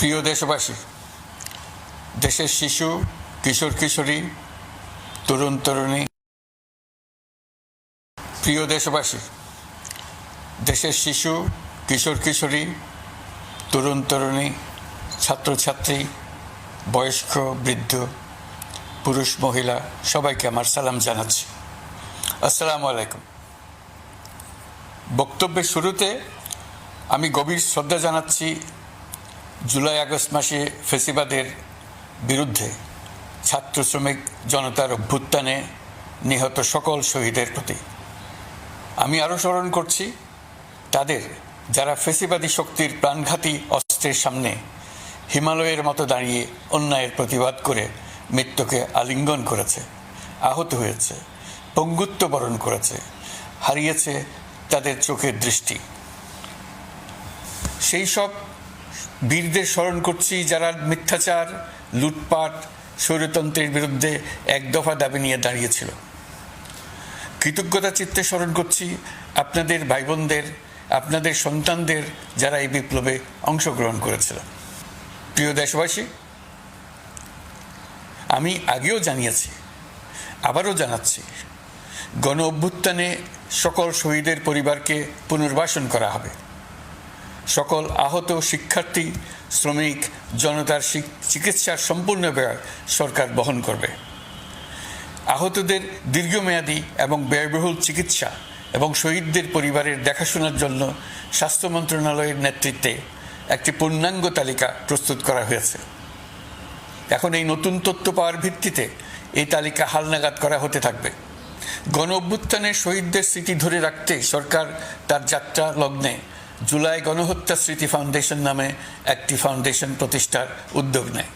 প্রিয় দেশবাসী, দেশের শিশু, কিশোর কিশোরী, তরুণ তরুণী, প্রিয় দেশবাসী, দেশের শিশু, কিশোর কিশোরী, তরুণ তরুণী, ছাত্রছাত্রী, বয়স্ক, বৃদ্ধ, পুরুষ, মহিলা সবাইকে আমার সালাম জানাচ্ছি। আসসালামু আলাইকুম। বক্তব্যের শুরুতে আমি গভীর শ্রদ্ধা জানাচ্ছি জুলাই আগস্ট মাসে ফ্যাসিবাদের বিরুদ্ধে ছাত্র শ্রমিক জনতার অভ্যুত্থানে নিহত সকল শহীদের প্রতি। আমি আরও স্মরণ করছি তাদের যারা ফ্যাসিবাদী শক্তির প্রাণঘাতী অস্ত্রের সামনে হিমালয়ের মতো দাঁড়িয়ে অন্যায়ের প্রতিবাদ করে মৃত্যুকে আলিঙ্গন করেছে, আহত হয়েছে, পঙ্গুত্ব বরণ করেছে, হারিয়েছে তাদের চোখের দৃষ্টি। সেই সব বীরদের স্মরণ করছি যারা মিথ্যাচার, লুটপাট, স্বৈরতন্ত্রের বিরুদ্ধে এক দফা দাবি নিয়ে দাঁড়িয়েছিল। কৃতজ্ঞতা চিত্তে স্মরণ করছি আপনাদের ভাই বোনদের, আপনাদের সন্তানদের যারা এই বিপ্লবে অংশগ্রহণ করেছিল। প্রিয় দেশবাসী, আমি আগেও জানিয়েছি, আবারও জানাচ্ছি, গণ অভ্যুত্থানে সকল শহীদের পরিবারকে পুনর্বাসন করা হবে। সকল আহত শিক্ষার্থী, শ্রমিক জনতার চিকিৎসার সম্পূর্ণ ব্যয় সরকার বহন করবে। আহতদের দীর্ঘমেয়াদী এবং ব্যয়বহুল চিকিৎসা এবং শহীদদের পরিবারের দেখাশোনার জন্য স্বাস্থ্য মন্ত্রণালয়ের নেতৃত্বে একটি পূর্ণাঙ্গ তালিকা প্রস্তুত করা হয়েছে। এখন এই নতুন তথ্য পাওয়ার ভিত্তিতে এই তালিকা হালনাগাদ করা হতে থাকবে। গণ অভ্যুত্থানের শহীদদের স্মৃতি ধরে রাখতে সরকার তার যাত্রা লগ্নে জুলাই গণহত্যা স্মৃতি ফাউন্ডেশন নামে একটি ফাউন্ডেশন প্রতিষ্ঠার উদ্যোগ নেয়।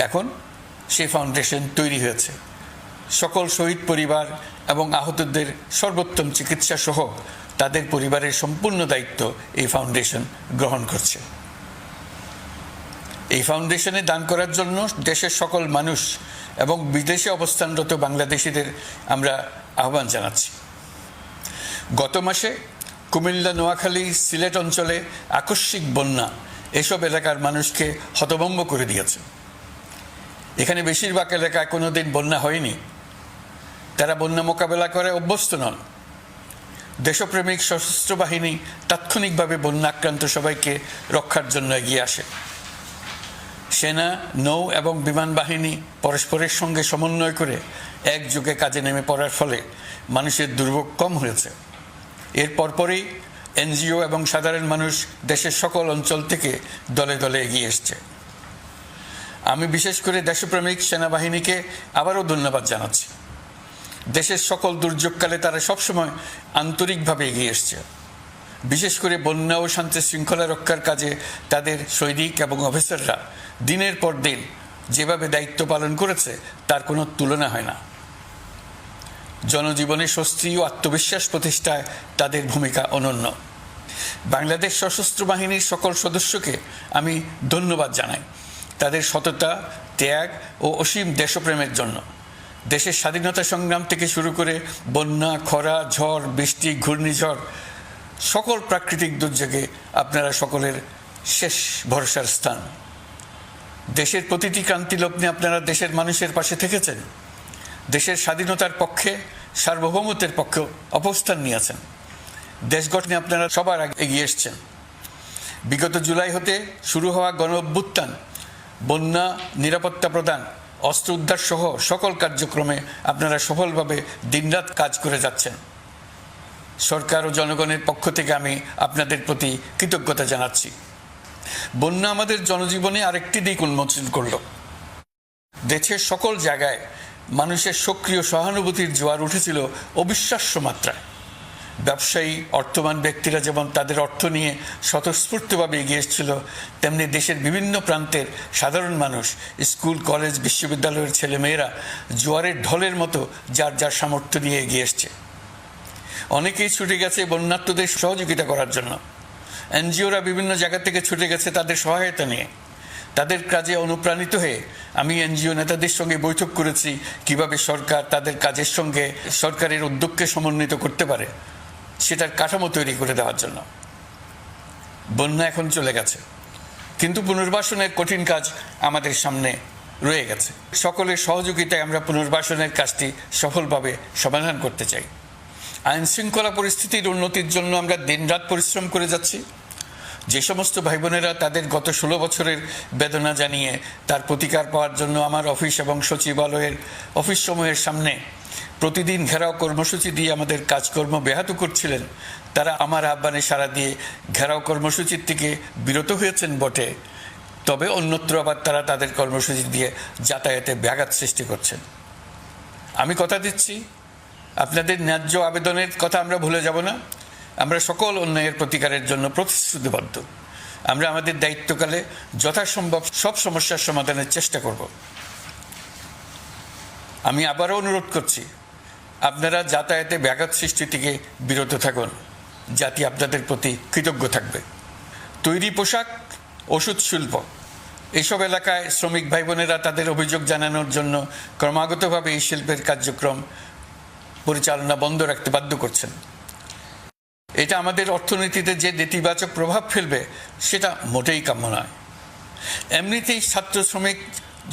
এখন সেই ফাউন্ডেশন তৈরি হয়েছে। সকল শহীদ পরিবার এবং আহতদের সর্বোত্তম চিকিৎসা সহ তাদের পরিবারের সম্পূর্ণ দায়িত্ব এই ফাউন্ডেশন গ্রহণ করছে। এই ফাউন্ডেশনে দান করার জন্য দেশের সকল মানুষ এবং বিদেশে অবস্থানরত বাংলাদেশিদের আমরা আহ্বান জানাচ্ছি। গত মাসে কুমিল্লা, নোয়াখালী, সিলেট অঞ্চলে আকস্মিক বন্যা এসব এলাকার মানুষকে হতভম্ব করে দিয়েছে। এখানে বেশিরভাগ এলাকায় কোনোদিন বন্যা হয়নি। তারা বন্যা মোকাবেলা করে অভ্যস্ত নন। দেশপ্রেমিক সশস্ত্র বাহিনী তাৎক্ষণিকভাবে বন্যা আক্রান্ত সবাইকে রক্ষার জন্য এগিয়ে আসে। সেনা, নৌ এবং বিমান বাহিনী পরস্পরের সঙ্গে সমন্বয় করে একযোগে কাজে নেমে পড়ার ফলে মানুষের দুর্ভোগ কম হয়েছে। এর পরপরই এনজিও এবং সাধারণ মানুষ দেশের সকল অঞ্চল থেকে দলে দলে এগিয়ে এসছে। আমি বিশেষ করে দেশপ্রেমিক সেনাবাহিনীকে আবারও ধন্যবাদ জানাচ্ছি। দেশের সকল দুর্যোগকালে তারা সবসময় আন্তরিকভাবে এগিয়ে এসছে। বিশেষ করে বন্যা ও শান্তি শৃঙ্খলা রক্ষার কাজে তাদের সৈনিক এবং অফিসাররা দিনের পর দিন যেভাবে দায়িত্ব পালন করেছে তার কোনো তুলনা হয় না। জনজীবনে স্বস্তি ও আত্মবিশ্বাস প্রতিষ্ঠায় তাদের ভূমিকা অনন্য। বাংলাদেশ সশস্ত্র বাহিনীর সকল সদস্যকে আমি ধন্যবাদ জানাই তাদের সততা, ত্যাগ ও অসীম দেশপ্রেমের জন্য। দেশের স্বাধীনতা সংগ্রাম থেকে শুরু করে বন্যা, খরা, ঝড়, বৃষ্টি, ঘূর্ণিঝড়, সকল প্রাকৃতিক দুর্যোগে আপনারা সকলের শেষ ভরসার স্থান। দেশের প্রতিটি ক্রান্তিলগ্নে আপনারা দেশের মানুষের পাশে থেকেছেন। দেশের স্বাধীনতার পক্ষে, সার্বভৌমত্বের পক্ষে অবস্থান নিয়েছেন। দেশ গঠনে আপনারা সবার আগে এগিয়ে এসছেন। বিগত জুলাই হতে শুরু হওয়া গণ অভ্যুত্থান, বন্যা, নিরাপত্তা প্রদান, অস্ত্র উদ্ধার সহ সকল কার্যক্রমে আপনারা সফলভাবে দিনরাত কাজ করে যাচ্ছেন। সরকার ও জনগণের পক্ষ থেকে আমি আপনাদের প্রতি কৃতজ্ঞতা জানাচ্ছি। বন্যা আমাদের জনজীবনে আরেকটি দিক উন্মোচন করল। দেশের সকল জায়গায় মানুষের সক্রিয় সহানুভূতির জোয়ার উঠেছিল অবিশ্বাস্য মাত্রায়। ব্যবসায়ী, অর্থবান ব্যক্তিরা যেমন তাদের অর্থ নিয়ে স্বতঃস্ফূর্তভাবে এগিয়ে এসেছিল, তেমনি দেশের বিভিন্ন প্রান্তের সাধারণ মানুষ, স্কুল, কলেজ, বিশ্ববিদ্যালয়ের ছেলেমেয়েরা জোয়ারের ঢলের মতো যার যার সামর্থ্য নিয়ে এগিয়ে এসছে। অনেকেই ছুটে গেছে বন্যার্তদের সহযোগিতা করার জন্য। এনজিওরা বিভিন্ন জায়গা থেকে ছুটে গেছে তাদের সহায়তা নিয়ে। তাদের কাজে অনুপ্রাণিত হয়ে আমি এনজিও নেতাদের সঙ্গে বৈঠক করেছি কিভাবে সরকার তাদের কাজের সঙ্গে সরকারের উদ্যোগকে সমন্বিত করতে পারে সেটার কাঠামো তৈরি করে দেওয়ার জন্য। বন্যা এখন চলে গেছে, কিন্তু পুনর্বাসনের কঠিন কাজ আমাদের সামনে রয়ে গেছে। সকলের সহযোগিতায় আমরা পুনর্বাসনের কাজটি সফলভাবে সমাধান করতে চাই। আইন শৃঙ্খলা পরিস্থিতির উন্নতির জন্য আমরা দিনরাত পরিশ্রম করে যাচ্ছি। যে সমস্ত ভাই বোনেরা তাদের গত 16 বছরের বেদনা জানিয়ে তার প্রতিকার পাওয়ার জন্য আমার অফিস এবং সচিবালয়ের অফিসসমূহের সামনে প্রতিদিন ঘেরাও কর্মসূচি দিয়ে আমাদের কাজকর্ম ব্যাহত করছিলেন, তারা আমার আহ্বানে সাড়া দিয়ে ঘেরাও কর্মসূচির থেকে বিরত হয়েছেন বটে, তবে অন্যত্র আবার তারা তাদের কর্মসূচি দিয়ে যাতায়াতে ব্যাঘাত সৃষ্টি করছেন। আমি কথা দিচ্ছি, আপনাদের ন্যায্য আবেদনের কথা আমরা ভুলে যাব না। আমরা সকল অন্যায়ের প্রতিকারের জন্য প্রতিশ্রুতিবদ্ধ। আমরা আমাদের দায়িত্বকালে যথাসম্ভব সব সমস্যার সমাধানের চেষ্টা করব। আমি আবারও অনুরোধ করছি, আপনারা যাতায়াতে ব্যাঘাত সৃষ্টি থেকে বিরত থাকুন। জাতি আপনাদের প্রতি কৃতজ্ঞ থাকবে। তৈরি পোশাক, ওষুধ শিল্প, এইসব এলাকায় শ্রমিক ভাই বোনেরা তাদের অভিযোগ জানানোর জন্য ক্রমাগতভাবে এই শিল্পের কার্যক্রম পরিচালনা বন্ধ রাখতে বাধ্য করছেন। এটা আমাদের অর্থনীতিতে যে নেতিবাচক প্রভাব ফেলবে সেটা মোটেই কাম্য নয়। এমনিতেই ছাত্র শ্রমিক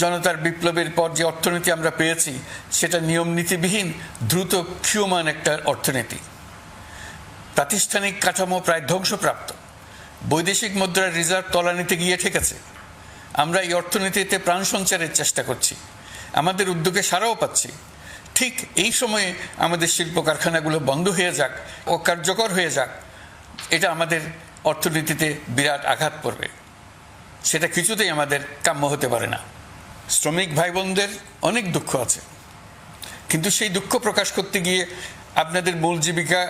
জনতার বিপ্লবের পর যে অর্থনীতি আমরা পেয়েছি সেটা নিয়ম নীতিবিহীন দ্রুত ক্ষীয়মান একটা অর্থনীতি। প্রাতিষ্ঠানিক কাঠামো প্রায় ধ্বংসপ্রাপ্ত। বৈদেশিক মুদ্রার রিজার্ভ তলানিতে গিয়ে ঠেকেছে। আমরা এই অর্থনীতিতে প্রাণ সঞ্চারের চেষ্টা করছি, আমাদের উদ্যোগে সাড়াও পাচ্ছি। ঠিক এই সময়ে আমাদের শিল্প কারখানাগুলো বন্ধ হয়ে যাক, অকার্যকর হয়ে যাক, এটা আমাদের অর্থনীতিতে বিরাট আঘাত পড়বে। সেটা কিছুতেই আমাদের কাম্য হতে পারে না। শ্রমিক ভাই বোনদের অনেক দুঃখ আছে, কিন্তু সেই দুঃখ প্রকাশ করতে গিয়ে আপনাদের মূল জীবিকা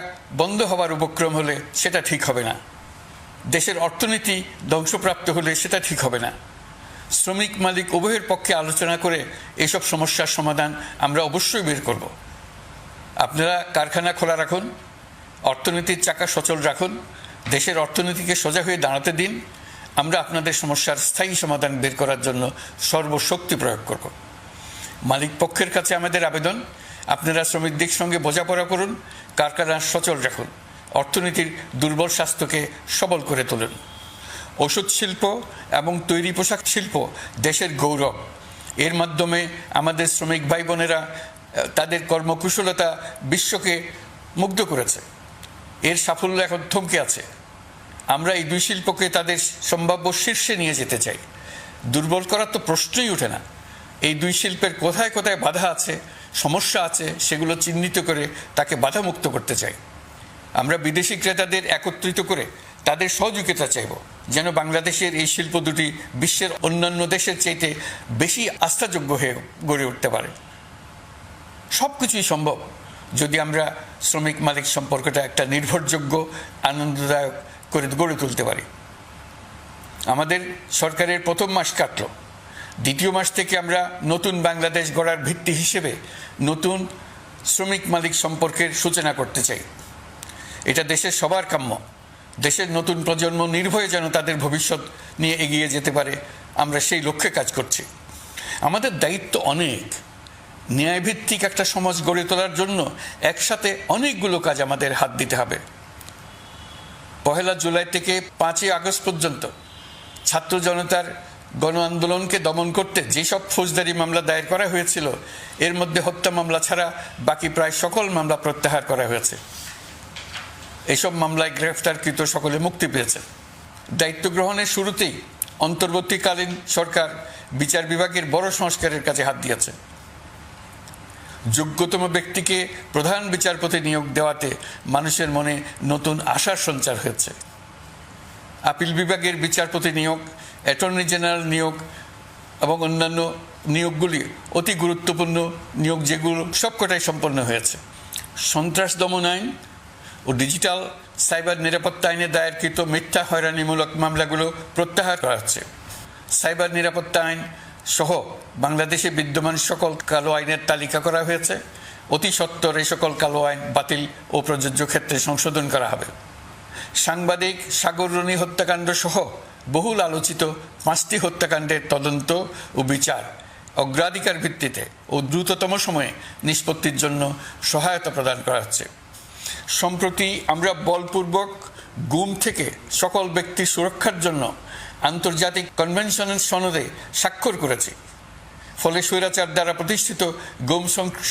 বন্ধ হওয়ার উপক্রম হলে সেটা ঠিক হবে না। দেশের অর্থনীতি ধ্বংসপ্রাপ্ত হলে সেটা ঠিক হবে না। শ্রমিক মালিক উভয়ের পক্ষে আলোচনা করে এসব সমস্যার সমাধান আমরা অবশ্যই বের করব। আপনারা কারখানা খোলা রাখুন, অর্থনীতির চাকা সচল রাখুন, দেশের অর্থনীতিকে সোজা হয়ে দাঁড়াতে দিন। আমরা আপনাদের সমস্যার স্থায়ী সমাধান বের করার জন্য সর্বশক্তি প্রয়োগ করব। মালিক পক্ষের কাছে আমাদের আবেদন, আপনারা শ্রমিকদের সঙ্গে বোঝাপড়া করুন, কারখানা সচল রাখুন, অর্থনীতির দুর্বল স্বাস্থ্যকে সবল করে তুলুন। ওষুধ শিল্প এবং তৈরি পোশাক শিল্প দেশের গৌরব। এর মাধ্যমে আমাদের শ্রমিক ভাই বোনেরা তাদের কর্মকুশলতা বিশ্বকে মুগ্ধ করেছে। এর সাফল্য এখন থমকে আছে। আমরা এই দুই শিল্পকে তাদের সম্ভাব্য শীর্ষে নিয়ে যেতে চাই। দুর্বল করার তো প্রশ্নই ওঠে না। এই দুই শিল্পের কোথায় কোথায় বাধা আছে, সমস্যা আছে, সেগুলো চিহ্নিত করে তাকে বাধামুক্ত করতে চাই। আমরা বিদেশি ক্রেতাদের একত্রিত করে তাদের সহযোগিতা চাইব, যেন বাংলাদেশের এই শিল্প দুটি বিশ্বের অন্যান্য দেশের চাইতে বেশি আস্থাযোগ্য হয়ে গড়ে উঠতে পারে। সব কিছুই সম্ভব যদি আমরা শ্রমিক মালিক সম্পর্কটা একটা নির্ভরযোগ্য, আনন্দদায়ক করে গড়ে তুলতে পারি। আমাদের সরকারের প্রথম মাস কাটল, দ্বিতীয় মাস থেকে আমরা নতুন বাংলাদেশ গড়ার ভিত্তি হিসেবে নতুন শ্রমিক মালিক সম্পর্কের সূচনা করতে চাই। এটা দেশের সবার কাম্য। দেশের নতুন প্রজন্ম নির্ভয়ে যেন তাদের ভবিষ্যৎ নিয়ে এগিয়ে যেতে পারে, আমরা সেই লক্ষ্যে কাজ করছি। আমাদের দায়িত্ব অনেক। ন্যায়ভিত্তিক একটা সমাজ গড়ে তোলার জন্য একসাথে অনেকগুলো কাজ আমাদের হাত দিতে হবে। 1 জুলাই থেকে 5 আগস্ট পর্যন্ত ছাত্র জনতার গণ আন্দোলনকে দমন করতে যেসব ফৌজদারি মামলা দায়ের করা হয়েছিল, এর মধ্যে হত্যা মামলা ছাড়া বাকি প্রায় সকল মামলা প্রত্যাহার করা হয়েছে। এইসব মামলায় গ্রেফতারকৃত সকলে মুক্তি পেয়েছে। দায়িত্ব গ্রহণের শুরুতেই অন্তর্বর্তীকালীন সরকার বিচার বিভাগের বড় সংস্কারের কাজে হাত দিয়েছে। যোগ্যতম ব্যক্তিকে প্রধান বিচারপতি নিয়োগ দেওয়াতে মানুষের মনে নতুন আশার সঞ্চার হয়েছে। আপিল বিভাগের বিচারপতি নিয়োগ, অ্যাটর্নি জেনারেল নিয়োগ এবং অন্যান্য নিয়োগগুলি অতি গুরুত্বপূর্ণ নিয়োগ, যেগুলো সবকটাই সম্পন্ন হয়েছে। সন্ত্রাস দমন আইন ও ডিজিটাল সাইবার নিরাপত্তা আইনে দায়েরকৃত মিথ্যা হয়রানিমূলক মামলাগুলো প্রত্যাহার করা হচ্ছে। সাইবার নিরাপত্তা আইন সহ বাংলাদেশে বিদ্যমান সকল কালো আইনের তালিকা করা হয়েছে। অতি সত্বর এই সকল কালো আইন বাতিল ও প্রযোজ্য ক্ষেত্রে সংশোধন করা হবে। সাংবাদিক সাগর রনি হত্যাকাণ্ড সহ বহুল আলোচিত 5টি হত্যাকাণ্ডের তদন্ত ও বিচার অগ্রাধিকার ভিত্তিতে ও দ্রুততম সময়ে নিষ্পত্তির জন্য সহায়তা প্রদান করা হচ্ছে। সম্প্রতি আমরা বলপূর্বক গুম থেকে সকল ব্যক্তির সুরক্ষার জন্য আন্তর্জাতিক কনভেনশনের সনদে স্বাক্ষর করেছি। ফলে স্বৈরাচার দ্বারা প্রতিষ্ঠিত গুম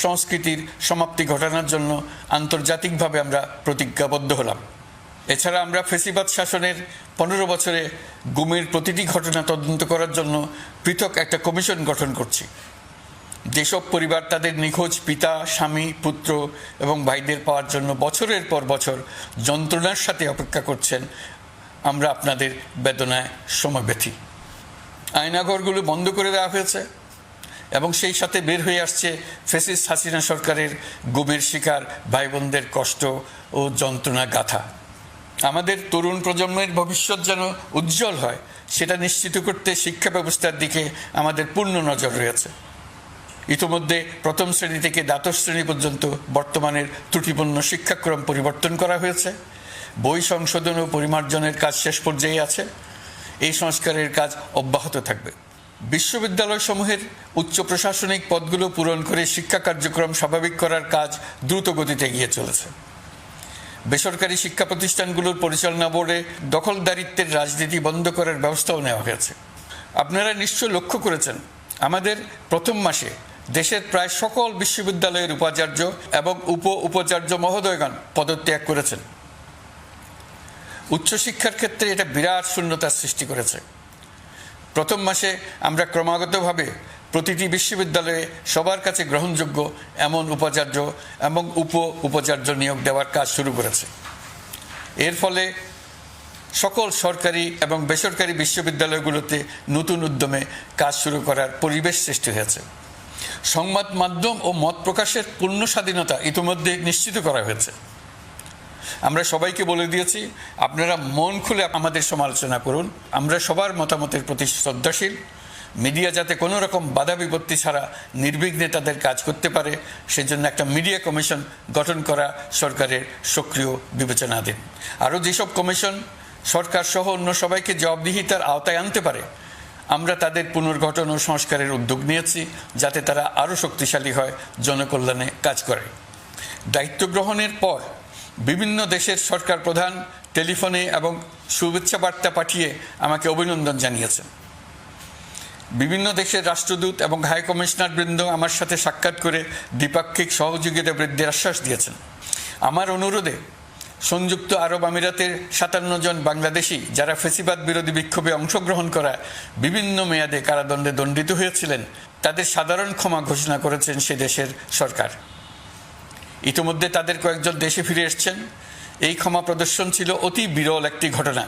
সংস্কৃতির সমাপ্তি ঘটানোর জন্য আন্তর্জাতিকভাবে আমরা প্রতিজ্ঞাবদ্ধ হলাম। এছাড়া আমরা ফ্যাসিবাদ শাসনের 15 বছরে গুমের প্রতিটি ঘটনা তদন্ত করার জন্য পৃথক একটা কমিশন গঠন করছি। যেসব পরিবার তাদের নিখোঁজ পিতা, স্বামী, পুত্র এবং ভাইদের পাওয়ার জন্য বছরের পর বছর যন্ত্রণার সাথে অপেক্ষা করছেন, আমরা আপনাদের বেদনায় সমব্যথী। আয়নাঘরগুলো বন্ধ করে দেওয়া হয়েছে এবং সেই সাথে বের হয়ে আসছে ফ্যাসিস্ট হাসিনা সরকারের গুমের শিকার ভাই বোনদের কষ্ট ও যন্ত্রণা গাথা। আমাদের তরুণ প্রজন্মের ভবিষ্যৎ যেন উজ্জ্বল হয়, সেটা নিশ্চিত করতে শিক্ষা ব্যবস্থার দিকে আমাদের পূর্ণ নজর রয়েছে। ইতিমধ্যে প্রথম শ্রেণী থেকে দ্বাদশ শ্রেণী পর্যন্ত বর্তমানের ত্রুটিপূর্ণ শিক্ষাক্রম পরিবর্তন করা হয়েছে। বই সংশোধন ও পরিমার্জনের কাজ শেষ পর্যায়ে আছে। এই সংস্কারের কাজ অব্যাহত থাকবে। বিশ্ববিদ্যালয়সমূহের উচ্চ প্রশাসনিক পদগুলো পূরণ করে শিক্ষা কার্যক্রম স্বাভাবিক করার কাজ দ্রুত গতিতে এগিয়ে চলেছে। বেসরকারি শিক্ষা প্রতিষ্ঠানগুলোর পরিচালনা বোর্ডে দখলদারিত্বের রাজনীতি বন্ধ করার ব্যবস্থাও নেওয়া হয়েছে। আপনারা নিশ্চয় লক্ষ্য করেছেন, আমাদের প্রথম মাসে দেশের প্রায় সকল বিশ্ববিদ্যালয়ের উপাচার্য এবং উপাচার্য মহোদয়গণ পদত্যাগ করেছেন। উচ্চশিক্ষার ক্ষেত্রে এটা বিরাট শূন্যতার সৃষ্টি করেছে। প্রথম মাসে আমরা ক্রমাগতভাবে প্রতিটি বিশ্ববিদ্যালয়ে সবার কাছে গ্রহণযোগ্য এমন উপাচার্য এবং উপাচার্য নিয়োগ দেওয়ার কাজ শুরু করেছে। এর ফলে সকল সরকারি এবং বেসরকারি বিশ্ববিদ্যালয়গুলোতে নতুন উদ্যমে কাজ শুরু করার পরিবেশ সৃষ্টি হয়েছে। সংবাদ মাধ্যম ও মত প্রকাশের পূর্ণ স্বাধীনতা ইতিমধ্যে নিশ্চিত করা হয়েছে। আমরা সবাইকে বলে দিয়েছি, আপনারা মন খুলে আমাদের সমালোচনা করুন, আমরা সবার মতামতের প্রতি শ্রদ্ধাশীল। মিডিয়া যাতে কোনো রকম বাধা বিপত্তি ছাড়া নির্বিঘ্নে তাদের কাজ করতে পারে, সেজন্য একটা মিডিয়া কমিশন গঠন করা সরকারের সক্রিয় বিবেচনাধীন। আরও যেসব কমিশন সরকার সহ অন্য সবাইকে জবাবদিহিতার আওতায় আনতে পারে, আমরা তাদের পুনর্গঠন ও সংস্কারের উদ্যোগ নিয়েছি, যাতে তারা আরও শক্তিশালী হয়, জনকল্যাণে কাজ করে। দায়িত্ব গ্রহণের পর বিভিন্ন দেশের সরকার প্রধান টেলিফোনে এবং শুভেচ্ছা বার্তা পাঠিয়ে আমাকে অভিনন্দন জানিয়েছেন। বিভিন্ন দেশের রাষ্ট্রদূত এবং হাই কমিশনার বৃন্দ আমার সাথে সাক্ষাৎ করে দ্বিপাক্ষিক সহযোগিতা বৃদ্ধির আশ্বাস দিয়েছেন। আমার অনুরোধে সংযুক্ত আরব আমিরাতের 57 জন বাংলাদেশি যারা ফ্যাসিবাদ বিরোধী বিক্ষোভে অংশগ্রহণ করা বিভিন্ন মেয়াদে কারাদণ্ডে দণ্ডিত হয়েছিলেন, তাদের সাধারণ ক্ষমা ঘোষণা করেছেন সে দেশের সরকার। ইতিমধ্যে তাদের কয়েকজন দেশে ফিরে এসেছেন। এই ক্ষমা প্রদর্শন ছিল অতি বিরল একটি ঘটনা।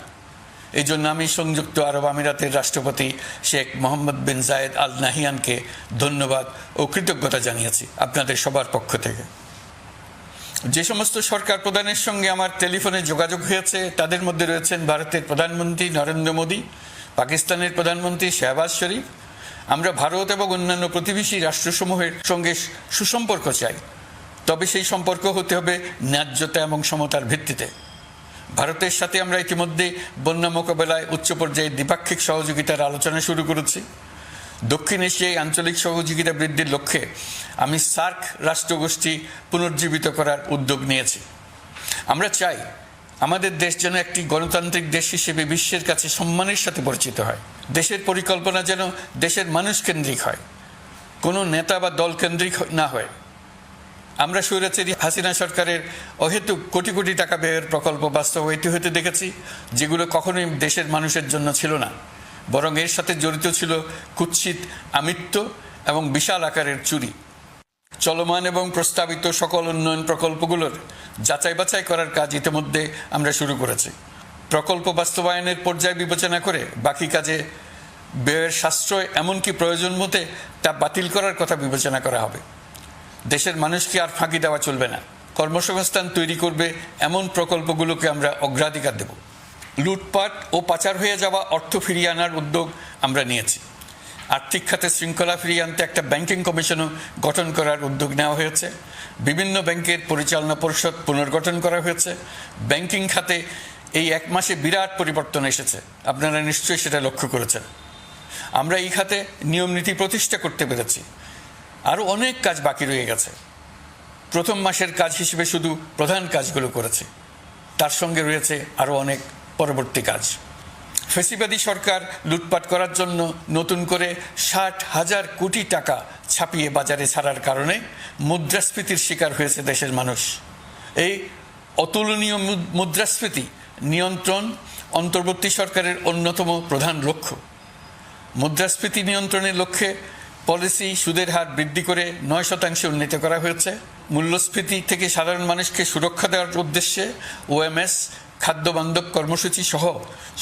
এই জন্য আমি সংযুক্ত আরব আমিরাতের রাষ্ট্রপতি শেখ মোহাম্মদ বিন জায়েদ আল নাহিয়ানকে ধন্যবাদ ও কৃতজ্ঞতা জানিয়েছি আপনাদের সবার পক্ষ থেকে। যে সমস্ত সরকার প্রধানের সঙ্গে আমার টেলিফোনে যোগাযোগ হয়েছে, তাদের মধ্যে রয়েছেন ভারতের প্রধানমন্ত্রী নরেন্দ্র মোদী, পাকিস্তানের প্রধানমন্ত্রী শাহবাজ শরীফ। আমরা ভারত এবং অন্যান্য প্রতিবেশী রাষ্ট্রসমূহের সঙ্গে সুসম্পর্ক চাই, তবে সেই সম্পর্ক হতে হবে ন্যায্যতা এবং সমতার ভিত্তিতে। ভারতের সাথে আমরা ইতিমধ্যে বন্যা মোকাবেলায় উচ্চ পর্যায়ে দ্বিপাক্ষিক সহযোগিতার আলোচনা শুরু করেছি। দক্ষিণ এশিয়ায় আঞ্চলিক সহযোগিতা বৃদ্ধির লক্ষ্যে আমি সার্ক রাষ্ট্রগোষ্ঠী পুনর্জীবিত করার উদ্যোগ নিয়েছি। আমরা চাই আমাদের দেশ যেন একটি গণতান্ত্রিক দেশ হিসেবে বিশ্বের কাছে সম্মানের সাথে পরিচিত হয়। দেশের পরিকল্পনা যেন দেশের মানুষ কেন্দ্রিক হয়, কোনো নেতা বা দল কেন্দ্রিক না হয়। আমরা স্বৈরাচারী হাসিনা সরকারের অহেতুক কোটি কোটি টাকা ব্যয়ের প্রকল্প বাস্তবায়িত হতে দেখেছি, যেগুলো কখনোই দেশের মানুষের জন্য ছিল না, বরং এর সাথে জড়িত ছিল কুৎসিত আমিত্ব এবং বিশাল আকারের চুরি। চলমান এবং প্রস্তাবিত সকল উন্নয়ন প্রকল্পগুলোর যাচাই বাছাই করার কাজ ইতিমধ্যে আমরা শুরু করেছি। প্রকল্প বাস্তবায়নের পর্যায় বিবেচনা করে বাকি কাজে ব্যয়ের সাশ্রয় এমনকি প্রয়োজন মতে তা বাতিল করার কথা বিবেচনা করা হবে। দেশের মানুষকে আর ফাঁকি দেওয়া চলবে না। কর্মসংস্থান তৈরি করবে এমন প্রকল্পগুলোকে আমরা অগ্রাধিকার দেব। লুটপাট ও পাচার হয়ে যাওয়া অর্থ ফিরিয়ে আনার উদ্যোগ আমরা নিয়েছি। আর্থিক খাতে শৃঙ্খলা ফিরিয়ে আনতে একটা ব্যাংকিং কমিশনও গঠন করার উদ্যোগ নেওয়া হয়েছে। বিভিন্ন ব্যাংকের পরিচালনা পরিষদ পুনর্গঠন করা হয়েছে। ব্যাংকিং খাতে এই 1 মাসে বিরাট পরিবর্তন এসেছে, আপনারা নিশ্চয়ই সেটা লক্ষ্য করেছেন। আমরা এই খাতে নিয়ম নীতি প্রতিষ্ঠা করতে পেরেছি। আরও অনেক কাজ বাকি রয়ে গেছে। প্রথম মাসের কাজ হিসেবে শুধু প্রধান কাজগুলো করেছি। তার সঙ্গে রয়েছে আরও অনেক পরবর্তী কাজ। ফ্যাসিবাদী সরকার লুটপাট করার জন্য নতুন করে 60,000 কোটি টাকা ছাপিয়ে বাজারে ছাড়ার কারণে মুদ্রাস্ফীতির শিকার হয়েছে দেশের মানুষ। এই অতুলনীয় মুদ্রাস্ফীতি নিয়ন্ত্রণ অন্তর্বর্তী সরকারের অন্যতম প্রধান লক্ষ্য। মুদ্রাস্ফীতি নিয়ন্ত্রণের লক্ষ্যে পলিসি সুদের হার বৃদ্ধি করে 9% উন্নীত করা হয়েছে। মূল্যস্ফীতি থেকে সাধারণ মানুষকে সুরক্ষা দেওয়ার উদ্দেশ্যে ওএমএস খাদ্যবান্ধব কর্মসূচি সহ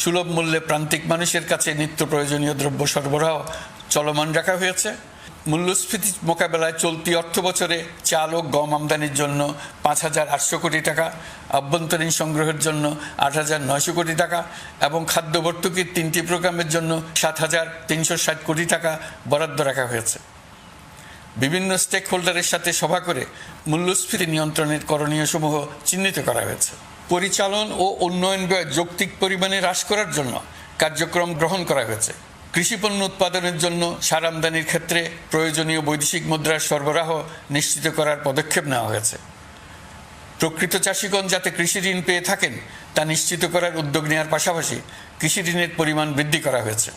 সুলভ মূল্যে প্রান্তিক মানুষের কাছে নিত্য প্রয়োজনীয় দ্রব্য সরবরাহ চলমান রাখা হয়েছে। মূল্যস্ফীতি মোকাবেলায় চলতি অর্থ বছরে চাল ও গম আমদানির জন্য 5,800 কোটি টাকা, আভ্যন্তরীণ সংগ্রহের জন্য 8,900 কোটি টাকা এবং খাদ্য ভর্তুকির 3টি প্রোগ্রামের জন্য 7,360 কোটি টাকা বরাদ্দ রাখা হয়েছে। বিভিন্ন স্টেক হোল্ডারের সাথে সভা করে মূল্যস্ফীতি নিয়ন্ত্রণের করণীয়সমূহ চিহ্নিত করা হয়েছে। পরিচালন ও উন্নয়ন ব্যয় যৌক্তিক পরিমাণে হ্রাস করার জন্য কার্যক্রম গ্রহণ করা হয়েছে। কৃষিপণ্য উৎপাদনের জন্য সার আমদানির ক্ষেত্রে প্রয়োজনীয় বৈদেশিক মুদ্রার সরবরাহ নিশ্চিত করার পদক্ষেপ নেওয়া হয়েছে। প্রকৃত চাষিগণ যাতে কৃষি ঋণ পেয়ে থাকেন তা নিশ্চিত করার উদ্যোগ নেওয়ার পাশাপাশি কৃষি ঋণের পরিমাণ বৃদ্ধি করা হয়েছে।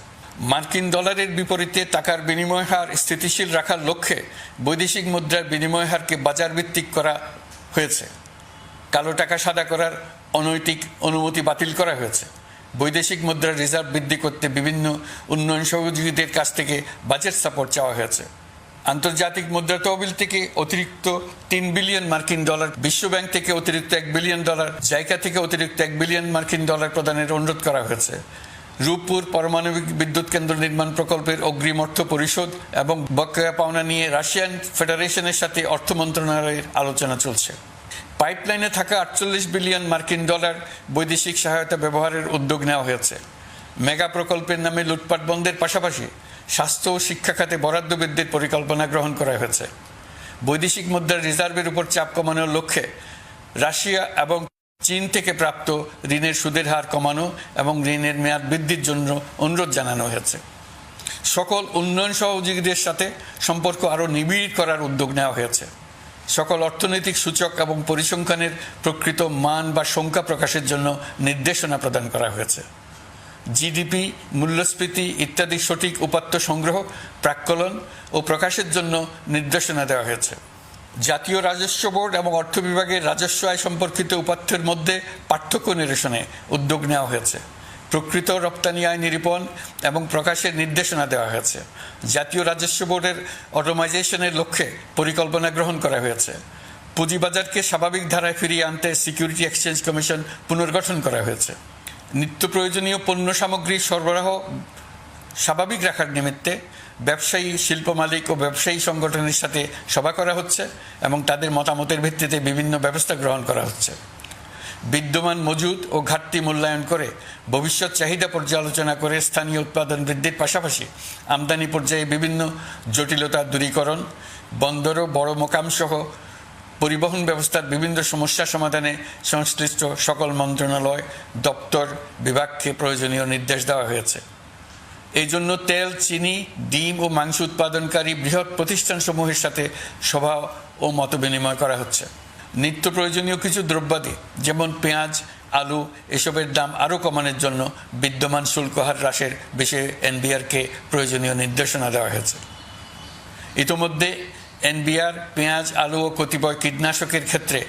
মার্কিন ডলারের বিপরীতে টাকার বিনিময় হার স্থিতিশীল রাখার লক্ষ্যে বৈদেশিক মুদ্রার বিনিময় হারকে বাজার ভিত্তিক করা হয়েছে। কালো টাকা সাদা করার অনৈতিক অনুমতি বাতিল করা হয়েছে। বৈদেশিক মুদ্রার রিজার্ভ বৃদ্ধি করতে বিভিন্ন উন্নয়ন সহযোগীদের কাছ থেকে বাজেট সাপোর্ট চাওয়া হয়েছে। আন্তর্জাতিক মুদ্রা তহবিল থেকে অতিরিক্ত 3 বিলিয়ন মার্কিন ডলার, বিশ্বব্যাংক থেকে অতিরিক্ত 1 বিলিয়ন ডলার, জাইকা থেকে অতিরিক্ত 1 বিলিয়ন মার্কিন ডলার প্রদানের অনুরোধ করা হয়েছে। রূপপুর পারমাণবিক বিদ্যুৎ কেন্দ্র নির্মাণ প্রকল্পের অগ্রিম অর্থ পরিশোধ এবং বকেয়া পাওনা নিয়ে রাশিয়ান ফেডারেশনের সাথে অর্থ মন্ত্রণালয়ের আলোচনা চলছে। পাইপলাইনে থাকা 48 বিলিয়ন মার্কিন ডলার বৈদেশিক সহায়তা ব্যবহারের উদ্যোগ নেওয়া হয়েছে। মেগা প্রকল্পের নামে লুটপাট বন্ধের পাশাপাশি স্বাস্থ্য ও শিক্ষা খাতে বরাদ্দ বৃদ্ধির পরিকল্পনা গ্রহণ করা হয়েছে। বৈদেশিক মুদ্রার রিজার্ভের উপর চাপ কমানোর লক্ষ্যে রাশিয়া এবং চীন থেকে প্রাপ্ত ঋণের সুদের হার কমানো এবং ঋণের মেয়াদ বৃদ্ধির জন্য অনুরোধ জানানো হয়েছে। সকল উন্নয়ন সহযোগীদের সাথে সম্পর্ক আরও নিবিড় করার উদ্যোগ নেওয়া হয়েছে। সকল অর্থনৈতিক সূচক এবং পরিসংখ্যানের প্রকৃত মান বা সংখ্যা প্রকাশের জন্য নির্দেশনা প্রদান করা হয়েছে। জিডিপি, মূল্যস্ফীতি ইত্যাদি সঠিক উপাত্ত সংগ্রহ, প্রাক্কলন ও প্রকাশের জন্য নির্দেশনা দেওয়া হয়েছে। জাতীয় রাজস্ব বোর্ড এবং অর্থ বিভাগের রাজস্ব আয় সম্পর্কিত উপাত্তের মধ্যে পার্থক্য নিরসনে উদ্যোগ নেওয়া হয়েছে। প্রকৃত রপ্তানি আয় নিরূপণ এবং প্রকাশের নির্দেশনা দেওয়া হয়েছে। জাতীয় রাজস্ব বোর্ডের অটোমাইজেশনের লক্ষ্যে পরিকল্পনা গ্রহণ করা হয়েছে। পুঁজিবাজারকে স্বাভাবিক ধারায় ফিরিয়ে আনতে সিকিউরিটি এক্সচেঞ্জ কমিশন পুনর্গঠন করা হয়েছে। নিত্য প্রয়োজনীয় পণ্য সামগ্রীর সরবরাহ স্বাভাবিক রাখার নিমিত্তে ব্যবসায়ী, শিল্প মালিক ও ব্যবসায়ী সংগঠনের সাথে সভা করা হচ্ছে এবং তাদের মতামতের ভিত্তিতে বিভিন্ন ব্যবস্থা গ্রহণ করা হচ্ছে। বিদ্যমান মজুদ ও ঘাটতি মূল্যায়ন করে ভবিষ্যৎ চাহিদা পর্যালোচনা করে স্থানীয় উৎপাদন বৃদ্ধির পাশাপাশি আমদানি পর্যায়ে বিভিন্ন জটিলতা দূরীকরণ, বন্দর ও বড় মোকাম সহ পরিবহন ব্যবস্থার বিভিন্ন সমস্যা সমাধানে সংশ্লিষ্ট সকল মন্ত্রণালয়, দপ্তর, বিভাগকে প্রয়োজনীয় নির্দেশ দেওয়া হয়েছে। এই জন্য তেল, চিনি, ডিম ও মাংস উৎপাদনকারী বৃহৎ প্রতিষ্ঠানসমূহের সাথে সভা ও মতবিনিময় করা হচ্ছে। নিত্য প্রয়োজনীয় কিছু দ্রব্যাদি যেমন পেঁয়াজ, আলু এসবের দাম আরও কমানোর জন্য বিদ্যমান শুল্ক হার হ্রাসের বিষয়ে এনবিআরকে প্রয়োজনীয় নির্দেশনা দেওয়া হয়েছে। ইতোমধ্যে এনবিআর পেঁয়াজ, আলু ও কতিপয় কীটনাশকের ক্ষেত্রে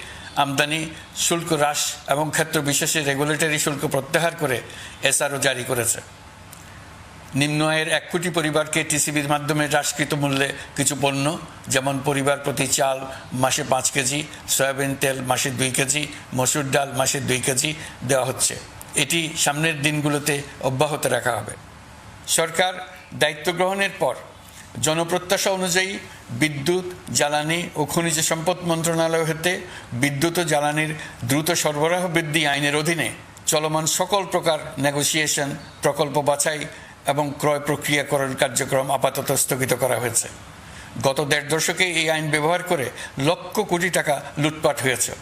আমদানি শুল্ক হ্রাস এবং ক্ষেত্র বিশেষে রেগুলেটরি শুল্ক প্রত্যাহার করে এসআরও জারি করেছে। নিম্ন আয়ের 1 কোটি পরিবারকে টিসিবির মাধ্যমে হ্রাসকৃত মূল্যে কিছু পণ্য যেমন পরিবার প্রতি চাল মাসে 5 কেজি, সয়াবিন তেল মাসে 2 কেজি, মসুর ডাল মাসে 2 কেজি দেওয়া হচ্ছে। এটি সামনের দিনগুলোতে অব্যাহত রাখা হবে। সরকার দায়িত্ব গ্রহণের পর জনপ্রত্যাশা অনুযায়ী বিদ্যুৎ, জ্বালানি ও খনিজ সম্পদ মন্ত্রণালয় হতে বিদ্যুৎ ও জ্বালানির দ্রুত সরবরাহ বৃদ্ধি আইনের অধীনে চলমান সকল প্রকার নেগোসিয়েশন, প্রকল্প বাছাই এবং ক্রয় প্রক্রিয়াকরণ কার্যক্রম আপাতত স্থগিত করা হয়েছে। গত 1.5 দশকে এই আইন ব্যবহার করে লক্ষ কোটি টাকা লুটপাট হয়েছে।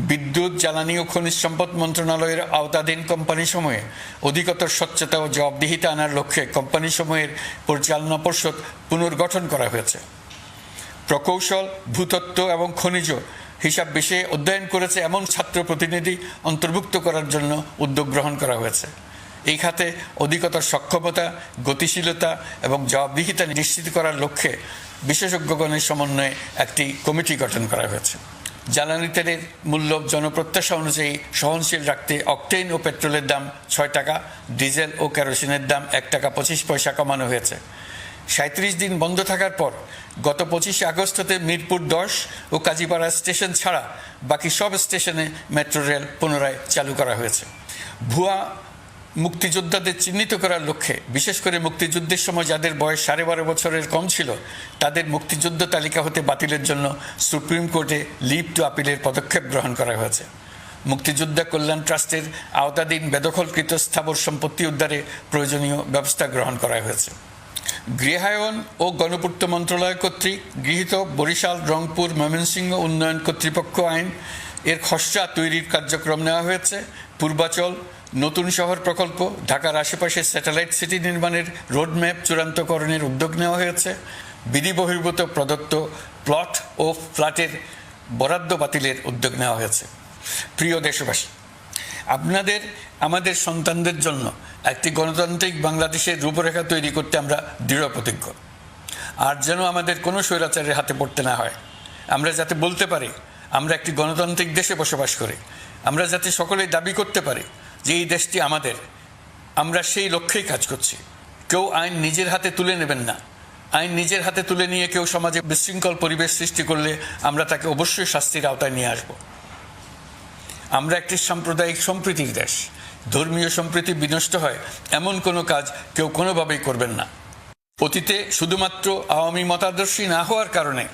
বিদ্যুৎ, জ্বালানি ও খনিজ সম্পদ মন্ত্রণালয়ের আওতাধীন কোম্পানিসমূহে অধিকতর স্বচ্ছতা ও জবাবদিহিতা আনার লক্ষ্যে কোম্পানিসমূহের পরিচালনা পর্ষদ পুনর্গঠন করা হয়েছে। প্রকৌশল, ভূতত্ত্ব এবং খনিজ হিসাব বিষয়ে অধ্যয়ন করেছে এমন ছাত্র প্রতিনিধি অন্তর্ভুক্ত করার জন্য উদ্যোগ গ্রহণ করা হয়েছে। এই খাতে অধিকতর সক্ষমতা, গতিশীলতা এবং জবাবদিহিতা নিশ্চিত করার লক্ষ্যে বিশেষজ্ঞগণের সমন্বয়ে একটি কমিটি গঠন করা হয়েছে। জ্বালানি তেলের মূল্য জনপ্রত্যাশা অনুযায়ী সহনশীল রাখতে অকটেন ও পেট্রোলের দাম 6 টাকা, ডিজেল ও কেরোসিনের দাম 1 টাকা 25 পয়সা কমানো হয়েছে। 37 দিন বন্ধ থাকার পর গত 25 আগস্ট হতে মিরপুর 10 ও কাজীপাড়া স্টেশন ছাড়া বাকি সব স্টেশনে মেট্রো রেল পুনরায় চালু করা হয়েছে। ভুয়া মুক্তিযোদ্ধাদের চিহ্নিত করার লক্ষ্যে বিশেষ করে মুক্তিযুদ্ধের সময় যাদের বয়স 12.5 বছরের কম ছিল তাদের মুক্তিযুদ্ধ তালিকা হতে বাতিলের জন্য সুপ্রিম কোর্টে লিভ টু আপিলের পদক্ষেপ গ্রহণ করা হয়েছে। মুক্তিযোদ্ধা কল্যাণ ট্রাস্টের আওতাধীন বেদখলকৃত স্থাবর সম্পত্তি উদ্ধারে প্রয়োজনীয় ব্যবস্থা গ্রহণ করা হয়েছে। গৃহায়ন ও গণপূর্ত মন্ত্রণালয় কর্তৃক গৃহীত বরিশাল, রংপুর, ময়মনসিংহ উন্নয়ন কর্তৃপক্ষ আইন এর খসড়া তৈরির কার্যক্রম নেওয়া হয়েছে। পূর্বাচল নতুন শহর প্রকল্প, ঢাকার আশেপাশে স্যাটেলাইট সিটি নির্মাণের রোডম্যাপ চূড়ান্তকরণের উদ্যোগ নেওয়া হয়েছে। বিধি বহির্ভূত প্রদত্ত প্লট ও ফ্ল্যাটের বরাদ্দ বাতিলের উদ্যোগ নেওয়া হয়েছে। প্রিয় দেশবাসী, আপনাদের আমাদের সন্তানদের জন্য একটি গণতান্ত্রিক বাংলাদেশের রূপরেখা তৈরি করতে আমরা দৃঢ় প্রতিজ্ঞ। আর যেন আমাদের কোনো স্বৈরাচারের হাতে পড়তে না হয়। আমরা যাতে বলতে পারি আমরা একটি গণতান্ত্রিক দেশে বসবাস করি, আমরা যাতে সকলেই দাবি করতে পারি যে এই দেশটি আমাদের, আমরা সেই লক্ষ্যেই কাজ করছি। কেউ আইন নিজের হাতে তুলে নেবেন না। আইন নিজের হাতে তুলে নিয়ে কেউ সমাজে বিশৃঙ্খল পরিবেশ সৃষ্টি করলে আমরা তাকে অবশ্যই শাস্তির আওতায় নিয়ে আসব। আমরা একটি সাম্প্রদায়িক সম্প্রীতির দেশ। ধর্মীয় সম্প্রীতি বিনষ্ট হয় এমন কোনো কাজ কেউ কোনোভাবেই করবেন না। অতীতে শুধুমাত্র আওয়ামী মতাদর্শী না হওয়ার কারণে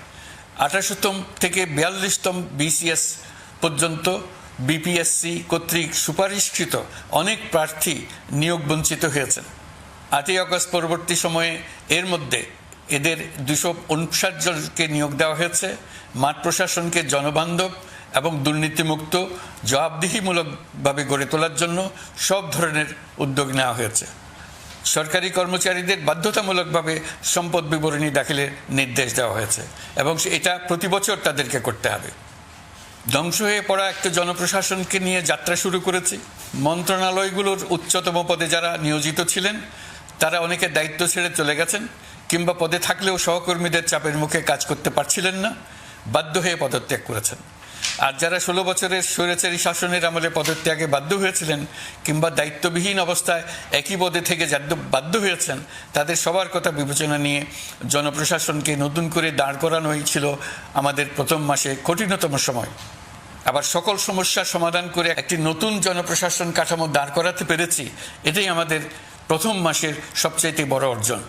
28তম থেকে 42তম BCS পর্যন্ত BPSC কর্তৃক সুপারিশকৃত অনেক প্রার্থী নিয়োগ বঞ্চিত হয়েছেন। 8ই আগস্ট পরবর্তী সময়ে এর মধ্যে এদের 259 জনকে নিয়োগ দেওয়া হয়েছে। মাঠ প্রশাসনকে জনবান্ধব এবং দুর্নীতিমুক্ত জবাবদিহিমূলকভাবে গড়ে তোলার জন্য সব ধরনের উদ্যোগ নেওয়া হয়েছে। সরকারি কর্মচারীদের বাধ্যতামূলকভাবে সম্পদ বিবরণী দাখিলের নির্দেশ দেওয়া হয়েছে এবং এটা প্রতি বছর তাদেরকে করতে হবে। ধ্বংস হয়ে পড়া একটা জনপ্রশাসনকে নিয়ে যাত্রা শুরু করেছি। মন্ত্রণালয়গুলোর উচ্চতম পদে যারা নিয়োজিত ছিলেন তারা অনেকে দায়িত্ব ছেড়ে চলে গেছেন, কিংবা পদে থাকলেও সহকর্মীদের চাপের মুখে কাজ করতে পারছিলেন না, বাধ্য হয়ে পদত্যাগ করেছেন। আর যারা 16 বছরের স্বৈরাচারী শাসনের আমলে পদত্যাগে বাধ্য হয়েছিলেন কিংবা দায়িত্ববিহীন অবস্থায় একই পদে থেকে বাধ্য হয়েছেন, তাদের সবার কথা বিবেচনা নিয়ে জনপ্রশাসনকে নতুন করে দাঁড় করানোই ছিল আমাদের প্রথম মাসে কঠিনতম সময়। আবার সকল সমস্যার সমাধান করে একটি নতুন জনপ্রশাসন কাঠামো দাঁড় করাতে পেরেছি, এটাই আমাদের প্রথম মাসের সবচাইতে বড় অর্জন।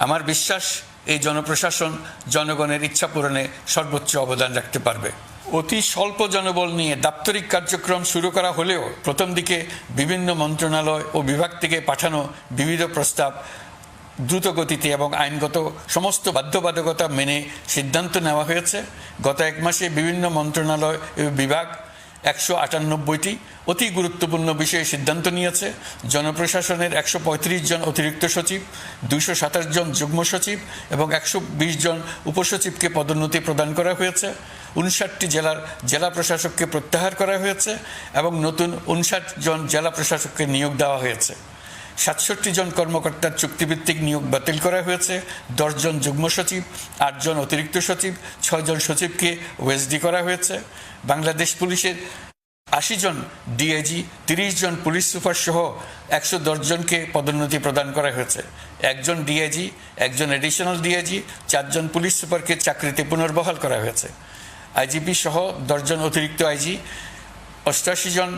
আমার বিশ্বাস এই জনপ্রশাসন জনগণের ইচ্ছা পূরণে সর্বোচ্চ অবদান রাখতে পারবে। অতি স্বল্প জনবল নিয়ে দাপ্তরিক কার্যক্রম শুরু করা হলেও প্রথম দিকে বিভিন্ন মন্ত্রণালয় ও বিভাগ থেকে পাঠানো বিবিধ প্রস্তাব দ্রুত গতিতে এবং আইনগত সমস্ত বাধ্যবাধকতা মেনে সিদ্ধান্ত নেওয়া হয়েছে। গত 1 মাসে বিভিন্ন মন্ত্রণালয় ও বিভাগ 198টি অতি গুরুত্বপূর্ণ বিষয়ে সিদ্ধান্ত নিয়েছে। জনপ্রশাসনের 135 জন অতিরিক্ত সচিব, 227 জন যুগ্ম সচিব এবং 120 জন উপসচিবকে পদোন্নতি প্রদান করা হয়েছে। 59টি জেলার জেলা প্রশাসককে প্রত্যাহার করা হয়েছে এবং নতুন 59 জন জেলা প্রশাসককে নিয়োগ দেওয়া হয়েছে। 67 জন কর্মকর্তার চুক্তিভিত্তিক নিয়োগ বাতিল করা হয়েছে। 10 জন যুগ্ম সচিব, 8 জন অতিরিক্ত সচিব, 6 জন সচিবকে ওএসডি করা হয়েছে। বাংলাদেশ পুলিশের 80 জন ডিআইজি, 30 জন পুলিশ সুপার সহ 110 জনকে পদোন্নতি প্রদান করা হয়েছে। 1 জন ডিআইজি, 1 জন এডিশনাল ডিআইজি, 4 জন পুলিশ সুপারকে চাকরিতে পুনর্বহাল করা হয়েছে। আইজিপি সহ 10 জন অতিরিক্ত আইজি, 88 জন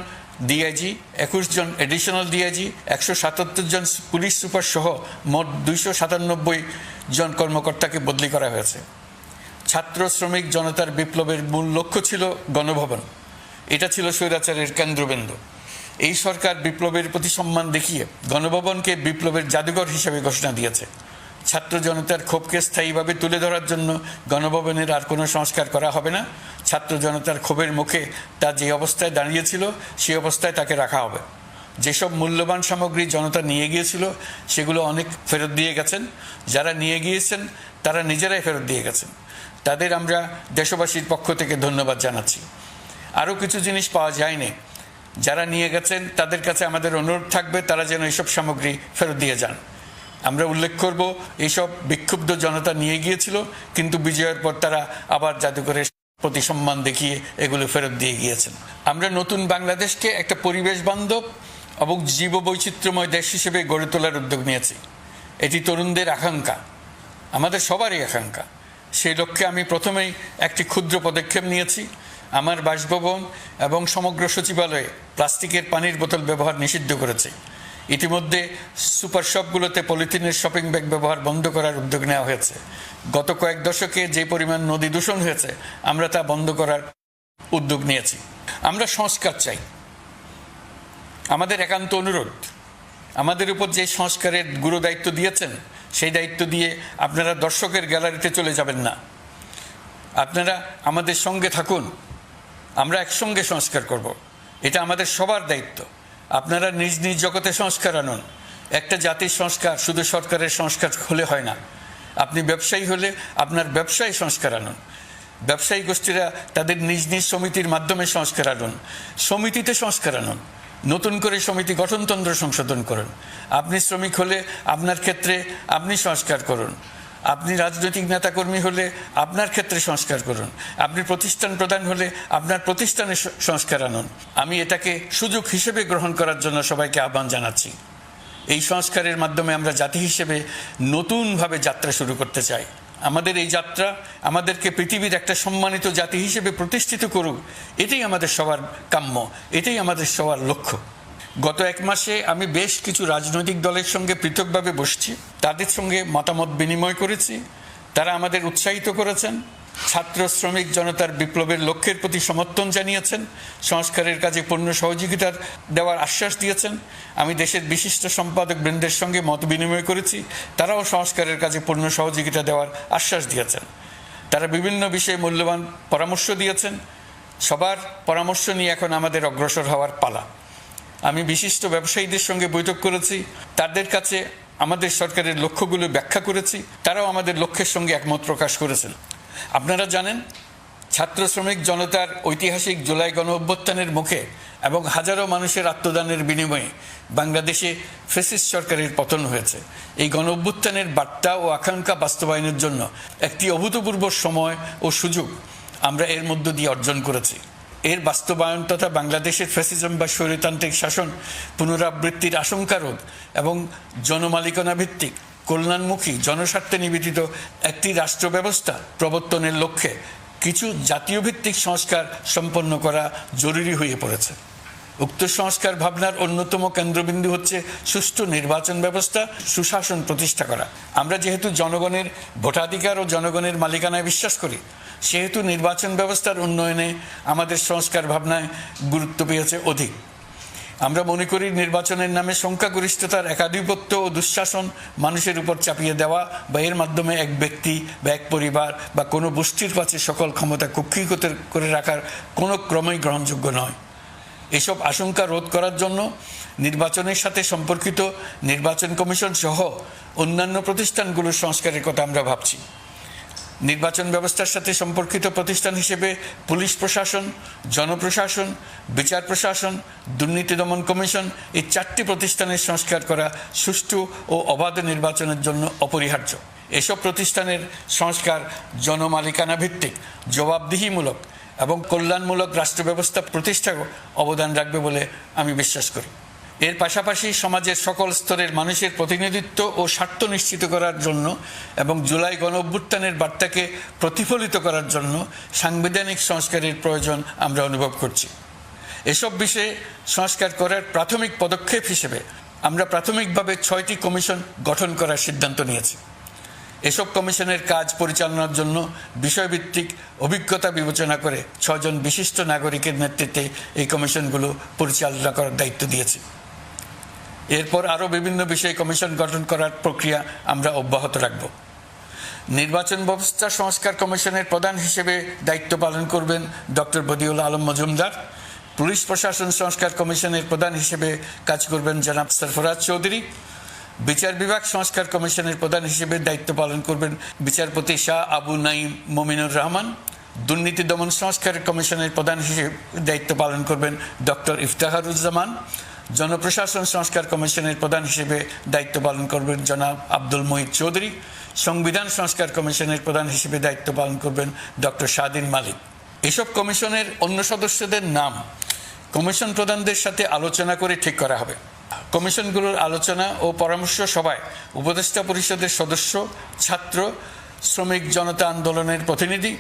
ডিআইজি, 21 জন এডিশনাল ডিআইজি, 177 জন পুলিশ সুপার সহ মোট 297 জন কর্মকর্তাকে বদলি করা হয়েছে। ছাত্র শ্রমিক জনতার বিপ্লবের মূল লক্ষ্য ছিল গণভবন। এটা ছিল স্বৈরাচারের কেন্দ্রবিন্দু। এই সরকার বিপ্লবের প্রতি সম্মান দেখিয়ে গণভবনকে বিপ্লবের জাদুঘর হিসেবে ঘোষণা দিয়েছে। ছাত্র জনতার ক্ষোভকে স্থায়ীভাবে তুলে ধরার জন্য গণভবনের আর কোনো সংস্কার করা হবে না। ছাত্র জনতার ক্ষোভের মুখে তা যে অবস্থায় দাঁড়িয়েছিল সেই অবস্থায় তাকে রাখা হবে। যেসব মূল্যবান সামগ্রী জনতা নিয়ে গিয়েছিল সেগুলো অনেক ফেরত দিয়ে গেছেন। যারা নিয়ে গিয়েছেন তারা নিজেরাই ফেরত দিয়ে গেছেন। তাদের আমরা দেশবাসীর পক্ষ থেকে ধন্যবাদ জানাচ্ছি। আরও কিছু জিনিস পাওয়া যায়নি, যারা নিয়ে গেছেন তাদের কাছে আমাদের অনুরোধ থাকবে তারা যেন এইসব সামগ্রী ফেরত দিয়ে যান। আমরা উল্লেখ করব, এইসব বিক্ষুব্ধ জনতা নিয়ে গিয়েছিল, কিন্তু বিজয়ের পর তারা আবার জাদুঘরের প্রতি সম্মান দেখিয়ে এগুলো ফেরত দিয়ে গিয়েছেন। আমরা নতুন বাংলাদেশকে একটা পরিবেশ বান্ধব এবং জীববৈচিত্র্যময় দেশ হিসেবে গড়ে তোলার উদ্যোগ নিয়েছি। এটি তরুণদের আকাঙ্ক্ষা, আমাদের সবারই আকাঙ্ক্ষা। সেই লক্ষ্যে আমি প্রথমেই একটি ক্ষুদ্র পদক্ষেপ নিয়েছি। আমার বাসভবন এবং সমগ্র সচিবালয়ে প্লাস্টিকের পানির বোতল ব্যবহার নিষিদ্ধ করেছে। ইতিমধ্যে সুপার শপগুলোতে পলিথিনের শপিং ব্যাগ ব্যবহার বন্ধ করার উদ্যোগ নেওয়া হয়েছে। গত কয়েক দশকে যে পরিমাণ নদী দূষণ হয়েছে, আমরা তা বন্ধ করার উদ্যোগ নিয়েছি। আমরা সংস্কার চাই, আমাদের একান্ত অনুরোধ। আমাদের উপর যে সংস্কারের গুরু দায়িত্ব দিয়েছেন, সেই দায়িত্ব দিয়ে আপনারা দর্শকের গ্যালারিতে চলে যাবেন না, আপনারা আমাদের সঙ্গে থাকুন। আমরা একসঙ্গে সংস্কার করব, এটা আমাদের সবার দায়িত্ব। আপনারা নিজ নিজ জগতে সংস্কার আনুন। একটা জাতির সংস্কার শুধু সরকারের সংস্কার হলে হয় না। আপনি ব্যবসায়ী হলে আপনার ব্যবসায়ী সংস্কার আনুন। ব্যবসায়ী গোষ্ঠীরা তাদের নিজ নিজ সমিতির মাধ্যমে সংস্কার আনুন। সমিতিতে সংস্কার আনুন, নতুন করে সমিতি গঠনতন্ত্র সংশোধন করুন। আপনি শ্রমিক হলে আপনার ক্ষেত্রে আপনি সংস্কার করুন। আপনি রাজনৈতিক নেতাকর্মী হলে আপনার ক্ষেত্রে সংস্কার করুন। আপনি প্রতিষ্ঠান প্রধান হলে আপনার প্রতিষ্ঠানে সংস্কার আনুন। আমি এটাকে সুযোগ হিসেবে গ্রহণ করার জন্য সবাইকে আহ্বান জানাচ্ছি। এই সংস্কারের মাধ্যমে আমরা জাতি হিসেবে নতুনভাবে যাত্রা শুরু করতে চাই। আমাদের এই যাত্রা আমাদেরকে পৃথিবীর একটা সম্মানিত জাতি হিসেবে প্রতিষ্ঠিত করুক, এটাই আমাদের সবার কাম্য, এটাই আমাদের সবার লক্ষ্য। গত এক মাসে আমি বেশ কিছু রাজনৈতিক দলের সঙ্গে পৃথকভাবে বসছি, তাদের সঙ্গে মতামত বিনিময় করেছি। তারা আমাদের উৎসাহিত করেছেন, ছাত্র শ্রমিক জনতার বিপ্লবের লক্ষ্যের প্রতি সমর্থন জানিয়েছেন, সংস্কারের কাজে পূর্ণ সহযোগিতার দেওয়ার আশ্বাস দিয়েছেন। আমি দেশের বিশিষ্ট সম্পাদক বৃন্দের সঙ্গে মত বিনিময় করেছি, তারাও সংস্কারের কাজে পূর্ণ সহযোগিতা দেওয়ার আশ্বাস দিয়েছেন। তারা বিভিন্ন বিষয়ে মূল্যবান পরামর্শ দিয়েছেন। সবার পরামর্শ নিয়ে এখন আমাদের অগ্রসর হওয়ার পালা। আমি বিশিষ্ট ব্যবসায়ীদের সঙ্গে বৈঠক করেছি, তাদের কাছে আমাদের সরকারের লক্ষ্যগুলো ব্যাখ্যা করেছি, তারাও আমাদের লক্ষ্যের সঙ্গে একমত প্রকাশ করেছেন। আপনারা জানেন, ছাত্র শ্রমিক জনতার ঐতিহাসিক জুলাই গণ অভ্যুত্থানের মুখে এবং হাজারো মানুষের আত্মদানের বিনিময়ে বাংলাদেশে ফ্যাসিস্ট সরকারের পতন হয়েছে। এই গণ অভ্যুত্থানের বার্তা ও আকাঙ্ক্ষা বাস্তবায়নের জন্য একটি অভূতপূর্ব সময় ও সুযোগ আমরা এর মধ্য দিয়ে অর্জন করেছি। এর বাস্তবায়ন তথা বাংলাদেশের ফ্যাসিজম বা স্বৈরতান্ত্রিক শাসন পুনরাবৃত্তির আশঙ্কা রোধ এবং জনমালিকানা ভিত্তিক কল্যাণমুখী জনস্বার্থে নিবেদিত একটি রাষ্ট্র ব্যবস্থা প্রবর্তনের লক্ষ্যে কিছু জাতীয় ভিত্তিক সংস্কার সম্পন্ন করা জরুরি হয়ে পড়েছে। উক্ত সংস্কার ভাবনার অন্যতম কেন্দ্রবিন্দু হচ্ছে সুষ্ঠু নির্বাচন ব্যবস্থা, সুশাসন প্রতিষ্ঠা করা। আমরা যেহেতু জনগণের ভোটাধিকার ও জনগণের মালিকানায় বিশ্বাস করি, সেহেতু নির্বাচন ব্যবস্থার উন্নয়নে আমাদের সংস্কার ভাবনায় গুরুত্ব পেয়েছে অধিক। আমরা মনে করি নির্বাচনের নামে সংখ্যাগরিষ্ঠতার একাধিপত্য ও দুঃশাসন মানুষের উপর চাপিয়ে দেওয়া বা এর মাধ্যমে এক ব্যক্তি বা এক পরিবার বা কোনো গোষ্ঠীর কাছে সকল ক্ষমতা কক্ষীগত করে রাখার কোনো ক্রমেই গ্রহণযোগ্য নয়। এসব আশঙ্কা রোধ করার জন্য নির্বাচনের সাথে সম্পর্কিত নির্বাচন কমিশন সহ অন্যান্য প্রতিষ্ঠানগুলোর সংস্কারের কথা আমরা ভাবছি। নির্বাচন ব্যবস্থার সাথে সম্পর্কিত প্রতিষ্ঠান হিসেবে পুলিশ প্রশাসন, জনপ্রশাসন, বিচার প্রশাসন, দুর্নীতি দমন কমিশন, এই 4টি প্রতিষ্ঠানের সংস্কার করা সুষ্ঠু ও অবাধ নির্বাচনের জন্য অপরিহার্য। এসব প্রতিষ্ঠানের সংস্কার জনমালিকানা ভিত্তিক, জবাবদিহিমূলক এবং কল্যাণমূলক রাষ্ট্র ব্যবস্থা প্রতিষ্ঠায় অবদান রাখবে বলে আমি বিশ্বাস করি। এর পাশাপাশি সমাজের সকল স্তরের মানুষের প্রতিনিধিত্ব ও স্বার্থ নিশ্চিত করার জন্য এবং জুলাই গণ অভ্যুত্থানের বার্তাকে প্রতিফলিত করার জন্য সাংবিধানিক সংস্কারের প্রয়োজন আমরা অনুভব করছি। এসব বিষয়ে সংস্কার করার প্রাথমিক পদক্ষেপ হিসেবে আমরা প্রাথমিকভাবে 6টি কমিশন গঠন করার সিদ্ধান্ত নিয়েছি। এসব কমিশনের কাজ পরিচালনার জন্য বিষয়ভিত্তিক অভিজ্ঞতা বিবেচনা করে 6 জন বিশিষ্ট নাগরিকের নেতৃত্বে এই কমিশনগুলো পরিচালনা করার দায়িত্ব দিয়েছি। এরপর আরও বিভিন্ন বিষয়ে কমিশন গঠন করার প্রক্রিয়া আমরা অব্যাহত রাখব। নির্বাচন ব্যবস্থা সংস্কার কমিশনের প্রধান হিসেবে দায়িত্ব পালন করবেন ডক্টর বদিউল আলম মজুমদার। পুলিশ প্রশাসন সংস্কার কমিশনের প্রধান হিসেবে কাজ করবেন জনাব সরফরাজ চৌধুরী। বিচার বিভাগ সংস্কার কমিশনের প্রধান হিসেবে দায়িত্ব পালন করবেন বিচারপতি শাহ আবু নাঈম মমিনুর রহমান। দুর্নীতি দমন সংস্কার কমিশনের প্রধান হিসেবে দায়িত্ব পালন করবেন ডক্টর ইফতেখারুজ্জামান। জনপ্রশাসন সংস্কার কমিশনের প্রধান হিসেবে দায়িত্ব পালন করবেন জনাব আব্দুল মুহিত চৌধুরী। সংবিধান সংস্কার কমিশনের প্রধান হিসেবে দায়িত্ব পালন করবেন ডক্টর স্বাধীন মালিক। এসব কমিশনের অন্য সদস্যদের নাম কমিশন প্রধানদের সাথে আলোচনা করে ঠিক করা হবে। কমিশনগুলোর আলোচনা ও পরামর্শ সভায় উপদেষ্টা পরিষদের সদস্য, ছাত্র, শ্রমিক জনতা আন্দোলনের প্রতিনিধি,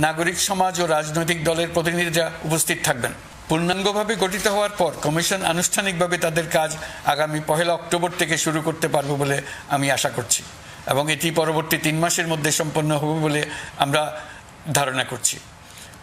নাগরিক সমাজ ও রাজনৈতিক দলের প্রতিনিধিরা উপস্থিত থাকবেন। পূর্ণাঙ্গভাবে গঠিত হওয়ার পর কমিশন আনুষ্ঠানিকভাবে তাদের কাজ আগামী 1 অক্টোবর থেকে শুরু করতে পারবে বলে আমি আশা করছি এবং এটি পরবর্তী 3 মাসের মধ্যে সম্পন্ন হবে বলে আমরা ধারণা করছি।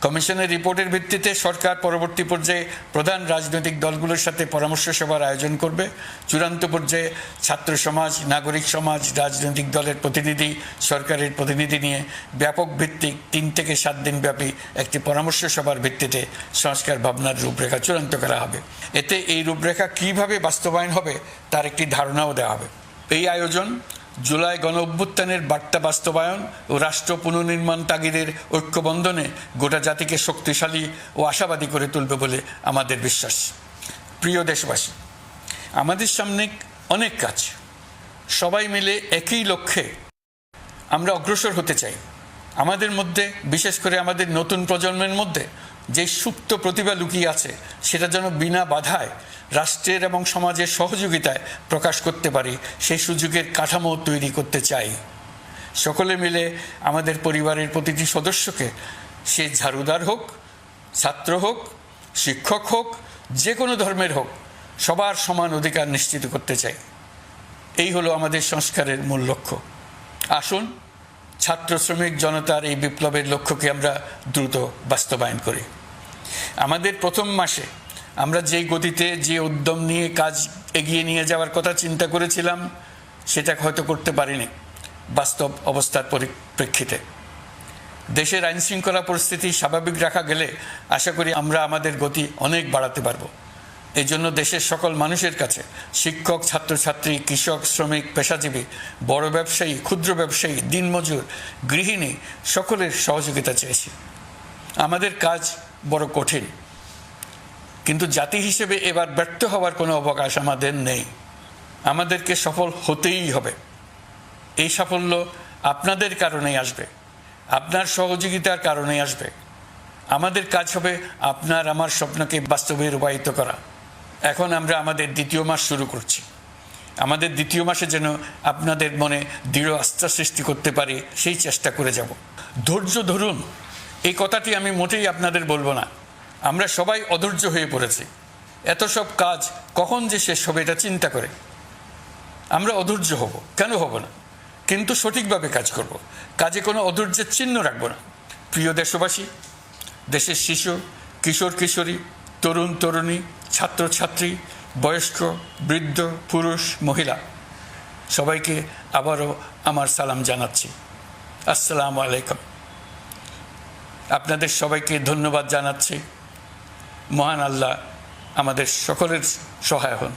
কমিশনের রিপোর্টের ভিত্তিতে সরকার পরবর্তী পর্যায়ে প্রধান রাজনৈতিক দলগুলোর সাথে পরামর্শ সভার আয়োজন করবে। চূড়ান্ত পর্যায়ে ছাত্র সমাজ, নাগরিক সমাজ, রাজনৈতিক দলের প্রতিনিধি, সরকারের প্রতিনিধি নিয়ে ব্যাপক ভিত্তিক 3 থেকে 7 দিন ব্যাপী একটি পরামর্শ সভার ভিত্তিতে সংস্কার ভাবনার রূপরেখা চূড়ান্ত করা হবে। এতে এই রূপরেখা কীভাবে বাস্তবায়ন হবে তার একটি ধারণাও দেওয়া হবে। এই আয়োজন জুলাই গণ অভ্যুত্থানের বার্তা বাস্তবায়ন ও রাষ্ট্র পুনর্নির্মাণ তাগিদের ঐক্যবন্ধনে গোটা জাতিকে শক্তিশালী ও আশাবাদী করে তুলবে বলে আমাদের বিশ্বাস। প্রিয় দেশবাসী, আমাদের সামনে অনেক কাজ, সবাই মিলে একই লক্ষ্যে আমরা অগ্রসর হতে চাই। আমাদের মধ্যে, বিশেষ করে আমাদের নতুন প্রজন্মের মধ্যে যে সুপ্ত প্রতিভা লুকিয়ে আছে সেটা যেন বিনা বাধায় রাষ্ট্রের এবং সমাজের সহযোগিতায় প্রকাশ করতে পারি, সেই সুযোগের কাঠামো তৈরি করতে চাই। সকলে মিলে আমাদের পরিবারের প্রতিটি সদস্যকে, সে ঝাড়ুদার হোক, ছাত্র হোক, শিক্ষক হোক, যে কোনো ধর্মের হোক, সবার সমান অধিকার নিশ্চিত করতে চাই। এই হলো আমাদের সংস্কারের মূল লক্ষ্য। আসুন ছাত্র শ্রমিক জনতার এই বিপ্লবের লক্ষ্যকে আমরা দ্রুত বাস্তবায়ন করি। আমাদের প্রথম মাসে আমরা যেই গতিতে, যে উদ্যম নিয়ে কাজ এগিয়ে নিয়ে যাওয়ার কথা চিন্তা করেছিলাম সেটা হয়তো করতে পারিনি বাস্তব অবস্থার পরিপ্রেক্ষিতে। দেশের আইনশৃঙ্খলা পরিস্থিতি স্বাভাবিক রাখা গেলে আশা করি আমরা আমাদের গতি অনেক বাড়াতে পারবো। এই জন্য দেশের সকল মানুষের কাছে, শিক্ষক, ছাত্রছাত্রী, কৃষক, শ্রমিক, পেশাজীবী, বড় ব্যবসায়ী, ক্ষুদ্র ব্যবসায়ী, দিনমজুর, গৃহিণী, সকলের সহযোগিতা চেয়েছি। আমাদের কাজ বড় কঠিন, কিন্তু জাতি হিসেবে এবার ব্যর্থ হওয়ার কোনো অবকাশ আমাদের নেই। আমাদেরকে সফল হতেই হবে। এই সাফল্য আপনাদের কারণেই আসবে, আপনার সহযোগিতার কারণেই আসবে। আমাদের কাজ হবে আপনার আমার স্বপ্নকে বাস্তবে রূপায়িত করা। এখন আমরা আমাদের 2য় মাস শুরু করছি। আমাদের 2য় মাসে যেন আপনাদের মনে দৃঢ় আস্থা সৃষ্টি করতে পারি, সেই চেষ্টা করে যাব। ধৈর্য ধরুন, এই কথাটি আমি মোটেই আপনাদের বলবো না। আমরা সবাই অধৈর্য হয়ে পড়েছি। এত সব কাজ কখন যে শেষ হবে এটা চিন্তা করে আমরা অধৈর্য হব, কেন হব না? কিন্তু সঠিকভাবে কাজ করব, কাজে কোনো অধৈর্যের চিহ্ন রাখব না। প্রিয় দেশবাসী, দেশের শিশু, কিশোর কিশোরী, তরুণ তরুণী, ছাত্রছাত্রী, বয়স্ক, বৃদ্ধ, পুরুষ, মহিলা, সবাইকে আবারও আমার সালাম জানাচ্ছি। আসসালামু আলাইকুম। আপনাদের সবাইকে ধন্যবাদ জানাচ্ছি। মহান আল্লাহ আমাদের সকলের সহায় হন।